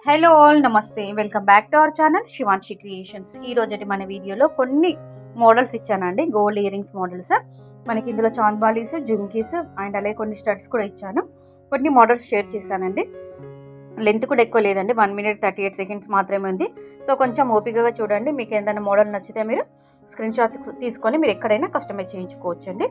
Hello all, నమస్తే. Welcome back to our channel Shivanshi creations. ఈ రోజటి మన వీడియోలో కొన్ని మోడల్స్ ఇచ్చానండి, గోల్డ్ ఇయర్ రింగ్స్ మోడల్స్. మనకి ఇందులో చాంద్బాలీస్, జుమ్కీస్ అండ్ అలాగే కొన్ని స్టడ్స్ కూడా ఇచ్చాను. కొన్ని మోడల్స్ షేర్ చేశానండి. లెంత్ కూడా ఎక్కువ లేదండి, 1 minute 38 seconds మాత్రమే ఉంది. సో కొంచెం ఓపికగా చూడండి. మీకు ఏదైనా మోడల్ నచ్చితే మీరు స్క్రీన్ షాట్ తీసుకొని మీరు ఎక్కడైనా కస్టమైజ్ చేయించుకోవచ్చండి.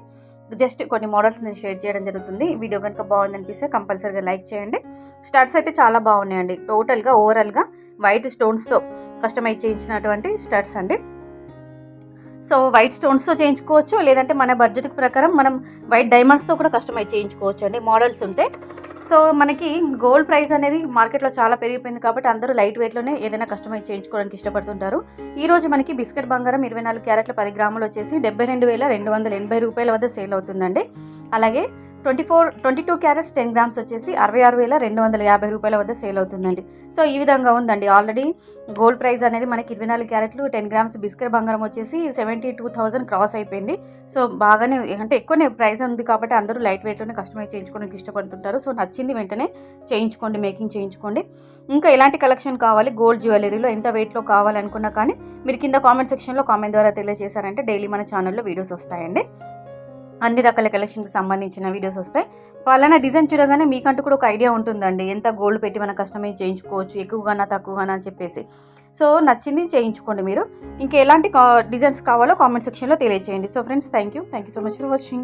జస్ట్ కొన్ని మోడల్స్ నేను షేర్ చేయడం జరుగుతుంది. వీడియో కనుక బాగుందనిపిస్తే కంపల్సరీగా లైక్ చేయండి. స్టడ్స్ అయితే చాలా బాగున్నాయండి. టోటల్గా ఓవరాల్గా వైట్ స్టోన్స్తో కస్టమైజ్ చేయించినటువంటి స్టడ్స్ అండి. సో వైట్ స్టోన్స్తో చేయించుకోవచ్చు, లేదంటే మన బడ్జెట్ ప్రకారం మనం వైట్ డైమండ్స్తో కూడా కస్టమైజ్ చేయించుకోవచ్చు అండి మోడల్స్ ఉంటే. సో మనకి గోల్డ్ ప్రైస్ అనేది మార్కెట్లో చాలా పెరిగిపోయింది కాబట్టి అందరూ లైట్ వెయిట్లోనే ఏదైనా కస్టమైజ్ చేయించుకోవడానికి ఇష్టపడుతుంటారు. ఈరోజు మనకి బిస్కెట్ బంగారం 24 క్యారెట్ల 10 గ్రాములు వచ్చేసి 72,280 రూపాయల వద్ద సేల్ అవుతుందండి. అలాగే 22 క్యారెట్స్ 10 గ్రామ్స్ వచ్చేసి 66,250 రూపాయల వద్ద సేల్ అవుతుందండి. సో ఈ విధంగా ఉందండి. ఆల్రెడీ గోల్డ్ ప్రైస్ అనేది మనకి 24 క్యారెట్లు 10 గ్రామ్స్ బిస్కెట్ బంగారం వచ్చేసి 72,000 క్రాస్ అయిపోయింది. సో బాగానే అంటే ఎక్కువనే ప్రైస్ ఉంది కాబట్టి అందరూ లైట్ వెయిట్లోనే కస్టమైజ్ చేయించుకోవడానికి ఇష్టపడుతుంటారు. సో నచ్చింది వెంటనే చేయించుకోండి, మేకింగ్ చేయించుకోండి. ఇంకా ఎలాంటి కలెక్షన్ కావాలి, గోల్డ్ జ్యువెలరీలో ఎంత వెయిట్లో కావాలనుకున్నా కానీ మీరు కింద కామెంట్ సెక్షన్లో కామెంట్ ద్వారా తెలియజేశారంటే డైలీ మన ఛానల్లో వీడియోస్ వస్తాయండి. అన్ని రకాల కలెక్షన్కి సంబంధించిన వీడియోస్ వస్తాయి. పలానా డిజైన్ చూడగానే మీకంటూ కూడా ఒక ఐడియా ఉంటుందండి, ఎంత గోల్డ్ పెట్టి మనం కస్టమైజ్ చేయించుకోవచ్చు, ఎక్కువగానా తక్కువగానా అని చెప్పేసి. సో నచ్చింది చేయించుకోండి మీరు. ఇంకా ఎలాంటి డిజైన్స్ కావాలో కామెంట్ సెక్షన్లో తెలియజేయండి. So friends, thank you so much for watching.